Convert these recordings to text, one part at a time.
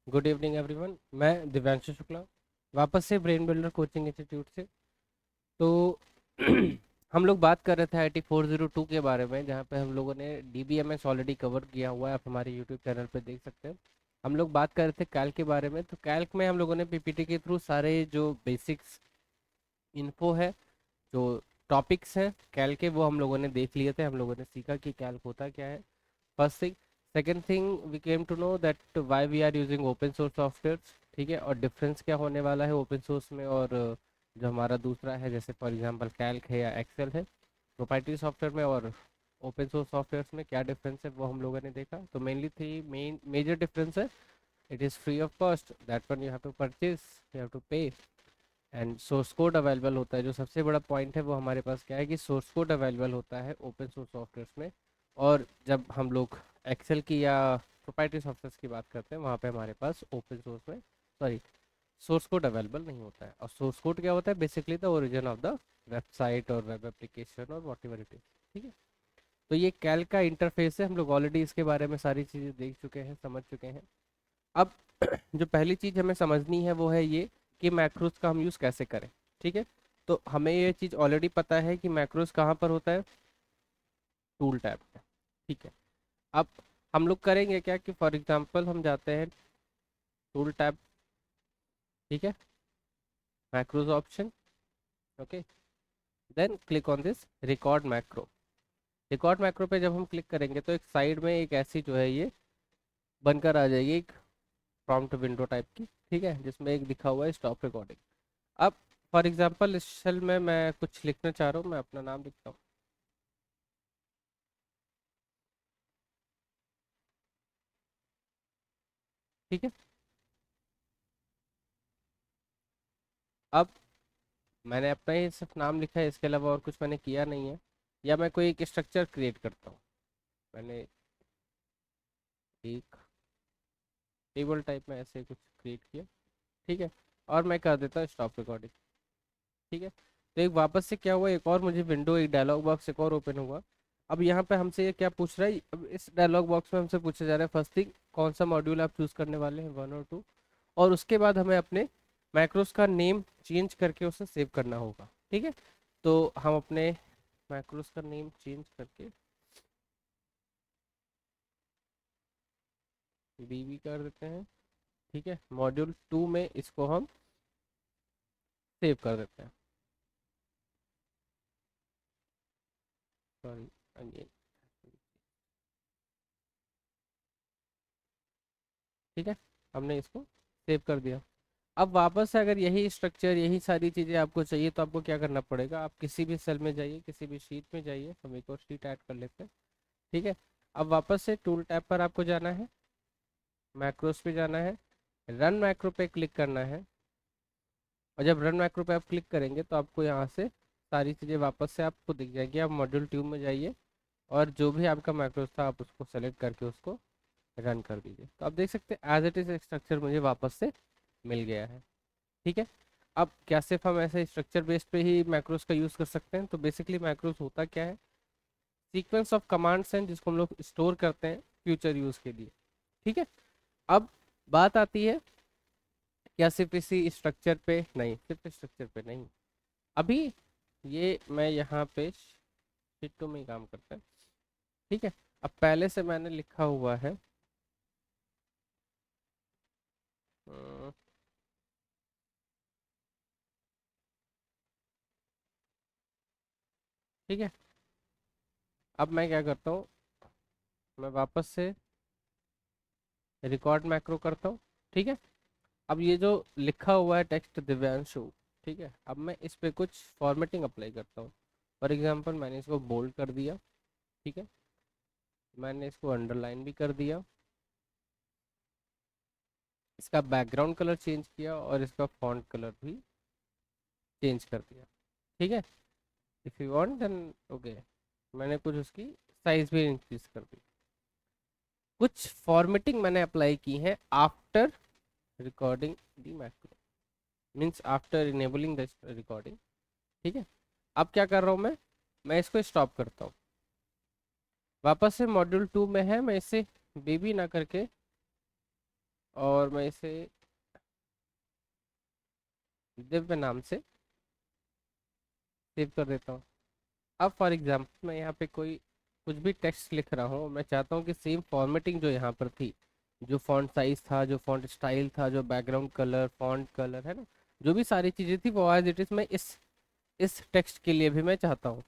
Good evening everyone. मैं दिव्यांशु शुक्ला वापस से ब्रेन बिल्डर कोचिंग इंस्टीट्यूट से। तो हम लोग बात कर रहे थे IT 402 के बारे में, जहाँ पे हम लोगों ने DBMS ऑलरेडी कवर किया हुआ है। आप हमारे यूट्यूब चैनल पे देख सकते हैं। हम लोग बात कर रहे थे कैल्क के बारे में। तो कैल्क में हम लोगों ने PPT के थ्रू सारे जो बेसिक्स इन्फो है, जो टॉपिक्स हैं कैल्क के, वो हम लोगों ने देख लिए थे। हम लोगों ने सीखा कि कैल्क होता क्या है, first thing. Second thing, we came to know that why we are using open source software. ठीक है, और डिफरेंस क्या होने वाला है ओपन सोर्स में और जो हमारा दूसरा है, जैसे फॉर एग्जांपल कैल्क है या एक्सेल है, प्रोप्राइटरी सॉफ्टवेयर में और ओपन सोर्स सॉफ्टवेयर में क्या डिफरेंस है, वो हम लोगों ने देखा। तो mainly three main major difference है। It is free of cost, that one you have to purchase, you have to pay. And source code available होता है। जो सबसे बड़ा पॉइंट है वो हमारे पास क्या है कि सोर्स कोड अवेलेबल होता है ओपन सोर्स सॉफ्टवेयर में। और जब हम लोग एक्सेल की या प्रोप्राइटरी सॉफ्टवेयर की बात करते हैं, वहाँ पे हमारे पास ओपन सोर्स में, सॉरी, सोर्स कोड अवेलेबल नहीं होता है। और सोर्स कोड क्या होता है? Basically the origin of the website और वेब एप्लीकेशन और वॉट एवर इट इज। ठीक है, तो ये कैल का इंटरफेस है। हम लोग ऑलरेडी इसके बारे में सारी चीज़ें देख चुके हैं, समझ चुके हैं। अब जो पहली चीज़ हमें समझनी है वो है ये कि मैक्रोस का हम यूज़ कैसे करें। ठीक है, तो हमें ये चीज़ ऑलरेडी पता है कि मैक्रोस कहाँ पर होता है, टूल टैब पे। ठीक है, अब हम लोग करेंगे क्या कि फॉर एग्जांपल हम जाते हैं टूल टैब। ठीक है, macros option, okay, then click on this record macro. Record macro पे जब हम क्लिक करेंगे तो एक साइड में एक ऐसी जो है ये बनकर आ जाएगी, एक प्रॉम्प्ट विंडो टाइप की। ठीक है, जिसमें एक दिखा हुआ है स्टॉप रिकॉर्डिंग। अब फॉर एग्जांपल इस सेल में मैं कुछ लिखना चाह रहा हूँ, मैं अपना नाम लिखता हूँ। ठीक है, अब मैंने अपना ही सिर्फ नाम लिखा है, इसके अलावा और कुछ मैंने किया नहीं है। या मैं कोई एक स्ट्रक्चर क्रिएट करता हूँ। मैंने एक टेबल टाइप में ऐसे कुछ क्रिएट किया। ठीक है, और मैं कर देता हूँ स्टॉप रिकॉर्डिंग। ठीक है, तो एक वापस से क्या हुआ, एक और मुझे विंडो, एक डायलॉग बॉक्स एक और ओपन हुआ। अब यहाँ पे हमसे ये क्या पूछ रहा है? अब इस डायलॉग बॉक्स में हमसे पूछा जा रहा है फर्स्ट थिंग, कौन सा मॉड्यूल आप चूज करने वाले हैं, 1 और 2। और उसके बाद हमें अपने मैक्रोस का नेम चेंज करके उसे सेव करना होगा। ठीक है, तो हम अपने मैक्रोस का नेम चेंज करके BB कर देते हैं। ठीक है, मॉड्यूल 2 में इसको हम सेव कर देते हैं। Sorry, again. ठीक है, हमने इसको सेव कर दिया। अब वापस से अगर यही स्ट्रक्चर, यही सारी चीज़ें आपको चाहिए, तो आपको क्या करना पड़ेगा? आप किसी भी सेल में जाइए, किसी भी शीट में जाइए। हम एक और शीट ऐड कर लेते हैं। ठीक है, अब वापस से टूल टैब पर आपको जाना है, मैक्रोस पे जाना है, रन मैक्रो पे क्लिक करना है। और जब रन मैक्रो पे आप क्लिक करेंगे तो आपको यहाँ से सारी चीज़ें वापस से आपको दिख जाएंगी। आप मॉड्यूल 2 में जाइए और जो भी आपका मैक्रोस था आप उसको सेलेक्ट करके उसको रन कर दीजिए। तो आप देख सकते हैं एज इट इज़ स्ट्रक्चर मुझे वापस से मिल गया है। ठीक है, अब क्या सिर्फ हम ऐसे स्ट्रक्चर बेस्ड पे ही मैक्रोस का यूज़ कर सकते हैं? तो बेसिकली मैक्रोस होता क्या है? सीक्वेंस ऑफ कमांड्स हैं जिसको हम लोग स्टोर करते हैं फ्यूचर यूज़ के लिए। ठीक है, अब बात आती है, क्या सिर्फ इसी स्ट्रक्चर पे नहीं, सिर्फ स्ट्रक्चर पे नहीं, अभी ये मैं यहाँ पे शीट 2 में ही काम करता है। ठीक है, अब पहले से मैंने लिखा हुआ है, अ, ठीक है, अब मैं क्या करता हूँ, मैं वापस से रिकॉर्ड मैक्रो करता हूँ। ठीक है, अब ये जो लिखा हुआ है टेक्स्ट दिव्यांशु, ठीक है, अब मैं इस पे कुछ फॉर्मेटिंग अप्लाई करता हूँ। फॉर एग्जांपल मैंने इसको बोल्ड कर दिया। ठीक है, मैंने इसको अंडरलाइन भी कर दिया, इसका बैकग्राउंड कलर चेंज किया और इसका फॉन्ट कलर भी चेंज कर दिया। ठीक है, if you want then okay, मैंने कुछ उसकी साइज भी इंक्रीज कर दी। कुछ फॉर्मेटिंग मैंने अप्लाई की है after recording the macro, means after enabling the recording. ठीक है, अब क्या कर रहा हूँ मैं इसको स्टॉप करता हूँ। वापस से मॉड्यूल 2 में है, मैं इसे बेबी ना करके और मैं इसे दिव्य नाम से सेव कर देता हूँ। अब फॉर एग्जाम्पल मैं यहाँ पे कोई कुछ भी टेक्स्ट लिख रहा हूँ, मैं चाहता हूँ कि सेम फॉर्मेटिंग जो यहाँ पर थी, जो फॉन्ट साइज था, जो फॉन्ट स्टाइल था, जो बैकग्राउंड कलर, फॉन्ट कलर है ना, जो भी सारी चीज़ें थी वो एज इट इज़ मैं इस टेक्स्ट के लिए भी मैं चाहता हूँ।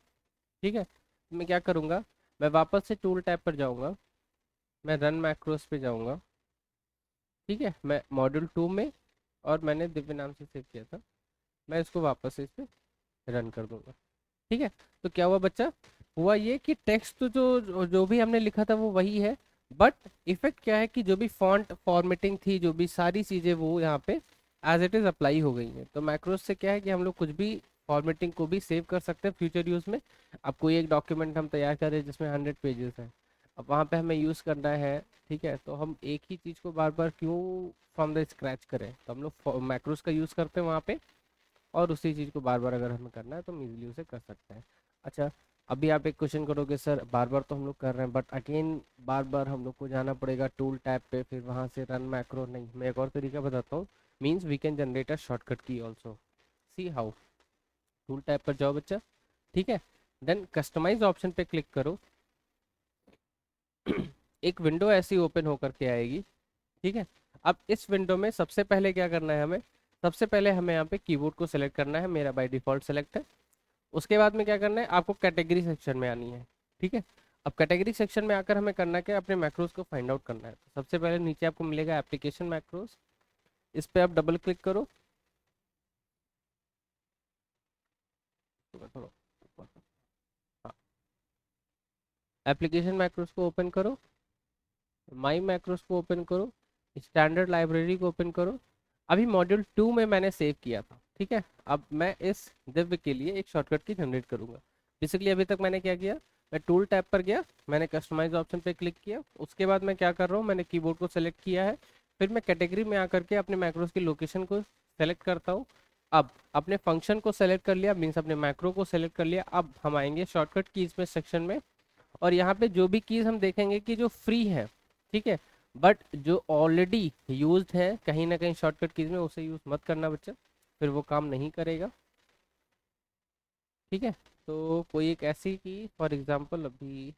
ठीक है, मैं क्या करूँगा, मैं वापस से टूल टैब पर जाऊँगा, मैं रन मैक्रोस पे जाऊँगा। ठीक है, मैं मॉड्यूल 2 में, और मैंने दिव्य नाम से सेव किया था, मैं इसको वापस से इस पे रन कर दूंगा। ठीक है, तो क्या हुआ बच्चा, हुआ ये कि टेक्स्ट तो जो भी हमने लिखा था वो वही है, बट इफेक्ट क्या है कि जो भी फॉन्ट फॉर्मेटिंग थी, जो भी सारी चीज़ें वो यहाँ पे एज इट इज़ अप्लाई हो गई हैं। तो मैक्रोस से क्या है कि हम लोग कुछ भी फॉर्मेटिंग को भी सेव कर सकते हैं फ्यूचर यूज़ में। अब कोई एक डॉक्यूमेंट हम तैयार कर रहे हैं जिसमें 100 पेजेस हैं, अब वहाँ पे हमें यूज़ करना है, ठीक है, तो हम एक ही चीज़ को बार बार क्यों फ्रॉम द स्क्रैच करें, तो हम लोग मैक्रोस का यूज़ करते हैं वहाँ पे, और उसी चीज़ को बार बार अगर हमें करना है तो हम इजीली उसे कर सकते हैं। अच्छा, अभी आप एक क्वेश्चन करोगे सर बार बार तो हम लोग कर रहे हैं, बट अगेन बार बार हम लोग को जाना पड़ेगा टूल टैब पे, फिर वहाँ से रन मैक्रो, नहीं मैं एक और तरीका बताता हूँ, means we can generate a shortcut key also. See how, tool tab पर जाओ बच्चा, ठीक है, देन कस्टमाइज ऑप्शन पे क्लिक करो। एक विंडो ऐसी ओपन होकर के आएगी। ठीक है, अब इस विंडो में सबसे पहले क्या करना है हमें, सबसे पहले हमें यहाँ पे कीबोर्ड को सेलेक्ट करना है, मेरा बाय डिफॉल्ट सेलेक्ट है। उसके बाद में क्या करना है, आपको कैटेगरी सेक्शन में आनी है। ठीक है, अब कैटेगरी सेक्शन में आकर हमें करना क्या है, अपने मैक्रोस को फाइंड आउट करना है। तो सबसे पहले नीचे आपको मिलेगा एप्लीकेशन मैक्रोस, इस पे आप डबल क्लिक करो। थोड़ा ऊपर, हाँ, एप्लीकेशन मैक्रोस को ओपन करो, माई मैक्रोस को ओपन करो, स्टैंडर्ड लाइब्रेरी को ओपन करो। अभी मॉड्यूल 2 में मैंने सेव किया था। ठीक है, अब मैं इस दिव्य के लिए एक शॉर्टकट की जनरेट करूंगा। बेसिकली अभी तक मैंने क्या किया, मैं टूल टैब पर गया, मैंने कस्टमाइज ऑप्शन पे क्लिक किया, उसके बाद मैं क्या कर रहा हूँ, मैंने कीबोर्ड को सेलेक्ट किया है, फिर मैं कैटेगरी में आकर के अपने मैक्रोस की लोकेशन को सेलेक्ट करता हूँ। अब अपने फंक्शन को सेलेक्ट कर लिया, मीन्स अपने मैक्रो को सेलेक्ट कर लिया, अब हम आएंगे शॉर्टकट कीज में सेक्शन में, और यहाँ पे जो भी कीज हम देखेंगे कि जो फ्री है, ठीक है, बट जो ऑलरेडी यूज्ड है कहीं ना कहीं शॉर्टकट कीज में, उसे यूज मत करना बच्चा, फिर वो काम नहीं करेगा। ठीक है, तो कोई एक ऐसी की फॉर एग्जांपल अभी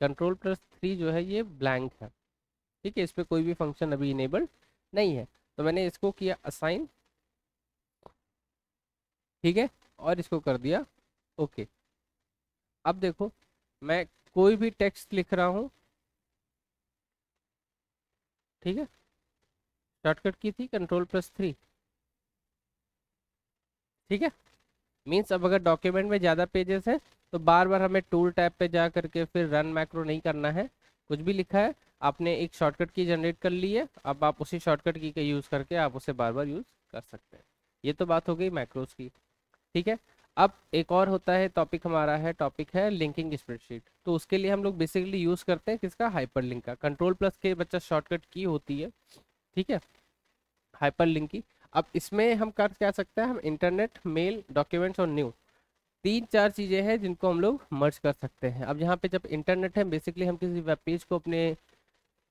कंट्रोल+3 जो है ये ब्लैंक है। ठीक है, इस पे कोई भी फंक्शन अभी इनेबल्ड नहीं है, तो मैंने इसको किया असाइन। ठीक है, और इसको कर दिया ओके। अब देखो, मैं कोई भी टेक्स्ट लिख रहा हूँ, ठीक है, शॉर्टकट की थी कंट्रोल+3। ठीक है, मीन्स अब अगर डॉक्यूमेंट में ज़्यादा पेजेस हैं तो बार बार हमें टूल टैब पे जा करके फिर रन मैक्रो नहीं करना है। कुछ भी लिखा है, आपने एक शॉर्टकट की जनरेट कर ली है, अब आप उसी शॉर्टकट की का यूज़ करके आप उसे बार बार यूज़ कर सकते हैं। ये तो बात हो गई मैक्रोस की। ठीक है, अब एक और होता है टॉपिक, हमारा है टॉपिक है लिंकिंग स्प्रेडशीट। तो उसके लिए हम लोग बेसिकली यूज़ करते हैं किसका, हाइपर लिंक का। कंट्रोल+ के बच्चा शॉर्टकट की होती है, ठीक है, हाइपर लिंक की। अब इसमें हम कर क्या सकते हैं, हम इंटरनेट, मेल, डॉक्यूमेंट्स और न्यू, तीन चार चीज़ें हैं जिनको हम लोग मर्ज कर सकते हैं। अब यहाँ पे जब इंटरनेट है, बेसिकली हम किसी वेब पेज को अपने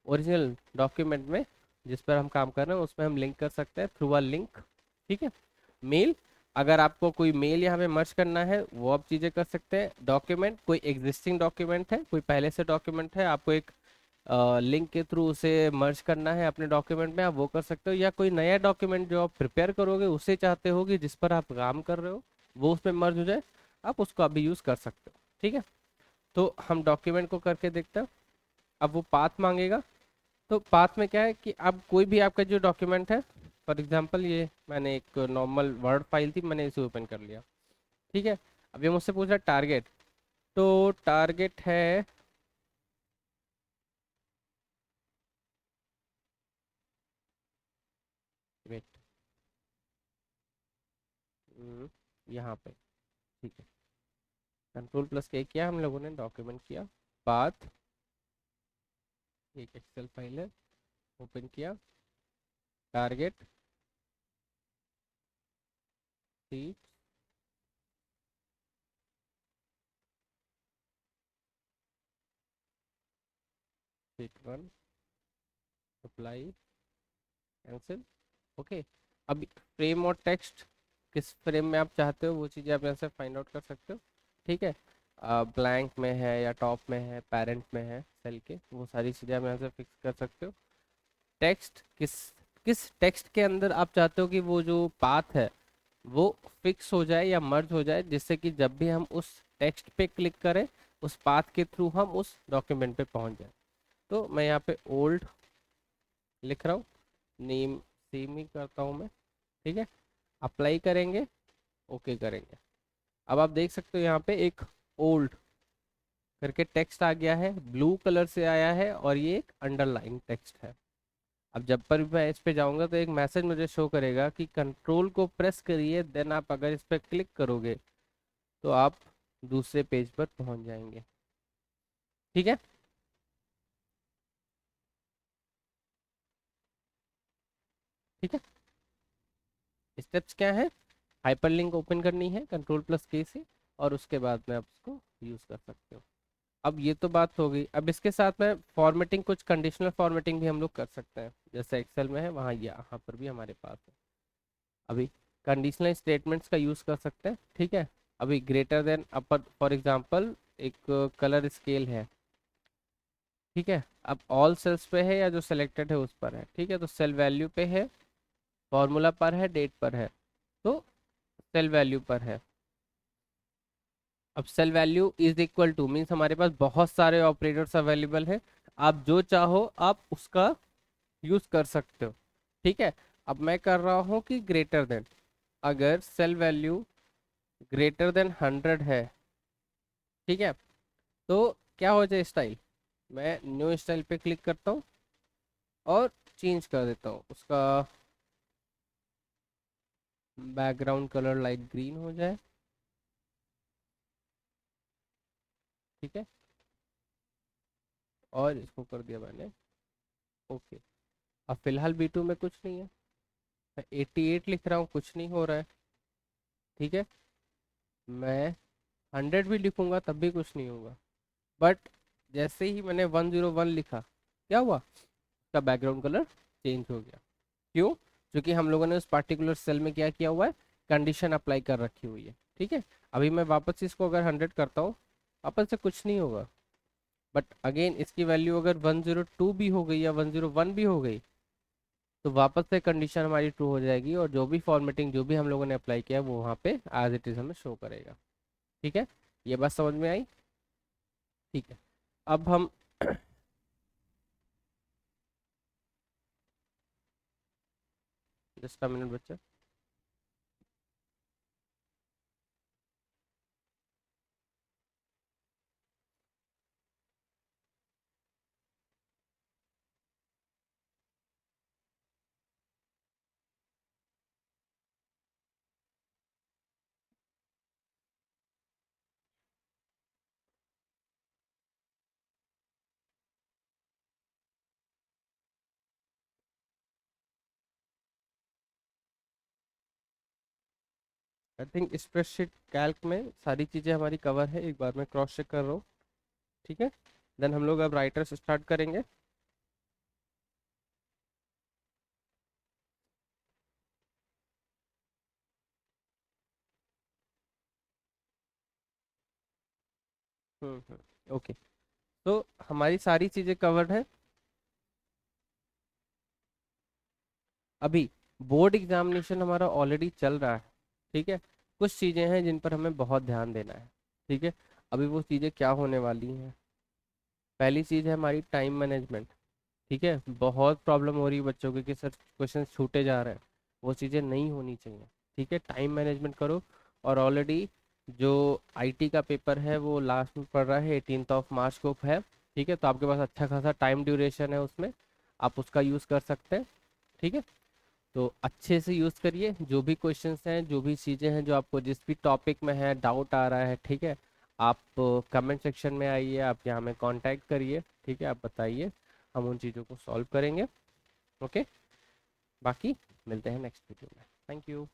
ओरिजिनल डॉक्यूमेंट में जिस पर हम काम कर रहे हैं उसमें हम लिंक कर सकते हैं थ्रू अ लिंक। ठीक है, मेल, अगर आपको कोई मेल यहाँ पे मर्ज करना है वो आप चीज़ें कर सकते हैं। डॉक्यूमेंट, कोई एग्जिस्टिंग डॉक्यूमेंट है, कोई पहले से डॉक्यूमेंट है, आपको एक लिंक के थ्रू उसे मर्ज करना है अपने डॉक्यूमेंट में, आप वो कर सकते हो। या कोई नया डॉक्यूमेंट जो आप प्रिपेयर करोगे उसे चाहते हो कि जिस पर आप काम कर रहे हो वो उसमें मर्ज हो जाए, आप उसको अभी यूज़ कर सकते हो। ठीक है, तो हम डॉक्यूमेंट को करके देखते हैं। अब वो पाथ मांगेगा, तो पाथ में क्या है कि अब कोई भी आपका जो डॉक्यूमेंट है, फॉर एग्जांपल ये मैंने एक नॉर्मल वर्ड फाइल थी, मैंने इसे ओपन कर लिया। ठीक है, अब ये मुझसे पूछ रहा है टारगेट, तो टारगेट है, वेट, यहाँ पे, ठीक है, कंट्रोल+ के किया हम लोगों ने, डॉक्यूमेंट किया, पाथ, एक एक्सेल फाइल है, ओपन किया, टारगेट, सी, शीट 1 अप्लाई कैंसिल। ओके, अब फ्रेम और टेक्स्ट किस फ्रेम में आप चाहते हो वो चीज़ें आप यहाँ से फाइंड आउट कर सकते हो। ठीक है, ब्लैंक में है या टॉप में है, पेरेंट में है सेल के, वो सारी चीज़ें आप यहाँ से फिक्स कर सकते हो। टेक्स्ट किस किस टेक्स्ट के अंदर आप चाहते हो कि वो जो पाथ है वो फिक्स हो जाए या मर्ज हो जाए, जिससे कि जब भी हम उस टेक्स्ट पे क्लिक करें उस पाथ के थ्रू हम उस डॉक्यूमेंट पे पहुंच जाए। तो मैं यहाँ पे ओल्ड लिख रहा हूँ, नेम सेम ही करता हूँ मैं। ठीक है, अप्लाई करेंगे, ओके करेंगे। अब आप देख सकते हो यहाँ पे एक ओल्ड करके टेक्स्ट आ गया है, ब्लू कलर से आया है और ये एक अंडरलाइन टेक्स्ट है। अब जब पर भी मैं इस पे जाऊंगा तो एक मैसेज मुझे शो करेगा कि कंट्रोल को प्रेस करिए, देन आप अगर इस पर क्लिक करोगे तो आप दूसरे पेज पर पहुंच जाएंगे। ठीक है, ठीक है। स्टेप्स क्या है? हाइपरलिंक ओपन करनी है कंट्रोल प्लस के से, और उसके बाद में आप उसको यूज कर सकते हो। अब ये तो बात हो गई। अब इसके साथ में फॉर्मेटिंग, कुछ कंडीशनल फॉर्मेटिंग भी हम लोग कर सकते हैं, जैसे एक्सेल में है वहाँ यहाँ पर भी हमारे पास है। अभी कंडीशनल स्टेटमेंट्स का यूज कर सकते हैं। ठीक है, अभी greater than upper for example एक कलर स्केल है। ठीक है, अब ऑल सेल्स पे है या जो सिलेक्टेड है उस पर है। ठीक है, तो सेल वैल्यू पे है, फॉर्मूला पर है, डेट पर है, तो सेल वैल्यू पर है। अब cell value is equal to means हमारे पास बहुत सारे ऑपरेटर्स अवेलेबल हैं, आप जो चाहो आप उसका यूज कर सकते हो। ठीक है, अब मैं कर रहा हूँ कि ग्रेटर देन, अगर सेल वैल्यू ग्रेटर देन 100 है, ठीक है, तो क्या हो जाए स्टाइल, मैं न्यू स्टाइल पे क्लिक करता हूँ और चेंज कर देता हूँ उसका बैकग्राउंड कलर लाइट ग्रीन हो जाए। ठीक है, और इसको कर दिया मैंने ओके। अब फिलहाल B2 में कुछ नहीं है, मैं 88 लिख रहा हूँ, कुछ नहीं हो रहा है। ठीक है, मैं 100 भी लिखूंगा तब भी कुछ नहीं होगा। बट जैसे ही मैंने 101 लिखा, क्या हुआ, उसका बैकग्राउंड कलर चेंज हो गया। क्यों? क्योंकि हम लोगों ने उस पार्टिकुलर सेल में क्या किया हुआ है, कंडीशन अप्लाई कर रखी हुई है। ठीक है, अभी मैं वापस से इसको अगर 100 करता हूँ, वापस से कुछ नहीं होगा। बट अगेन इसकी वैल्यू अगर 102 भी हो गई या 101 भी हो गई, तो वापस से कंडीशन हमारी ट्रू हो जाएगी और जो भी फॉर्मेटिंग जो भी हम लोगों ने अप्लाई किया है वो वहाँ पे एज इट इज हमें शो करेगा। ठीक है, ये बात समझ में आई? ठीक है, अब हम जस्ट अ मिनट बच्चा। आई थिंक स्प्रेडशीट कैल्क में सारी चीज़ें हमारी कवर है, एक बार मैं क्रॉस चेक कर रहा हूँ। ठीक है, देन हम लोग अब राइटर्स स्टार्ट करेंगे। ओके, तो हमारी सारी चीज़ें कवर्ड है। अभी बोर्ड एग्जामिनेशन हमारा ऑलरेडी चल रहा है। ठीक है, कुछ चीज़ें हैं जिन पर हमें बहुत ध्यान देना है। ठीक है, अभी वो चीज़ें क्या होने वाली हैं, पहली चीज़ है हमारी टाइम मैनेजमेंट। ठीक है, बहुत प्रॉब्लम हो रही है बच्चों की कि सर क्वेश्चन छूटे जा रहे हैं, वो चीज़ें नहीं होनी चाहिए। ठीक है, टाइम मैनेजमेंट करो। और ऑलरेडी जो आईटी का पेपर है वो लास्ट में पड़ रहा है, 18 मार्च को है। ठीक है, तो आपके पास अच्छा खासा टाइम ड्यूरेशन है उसमें, आप उसका यूज़ कर सकते हैं। ठीक है, तो अच्छे से यूज़ करिए, जो भी क्वेश्चंस हैं जो भी चीज़ें हैं जो आपको जिस भी टॉपिक में है डाउट आ रहा है, ठीक है, आप कमेंट सेक्शन में आइए, आप यहाँ में कांटेक्ट करिए। ठीक है, आप बताइए, हम उन चीज़ों को सॉल्व करेंगे। ओके, बाकी मिलते हैं नेक्स्ट वीडियो में। Thank you.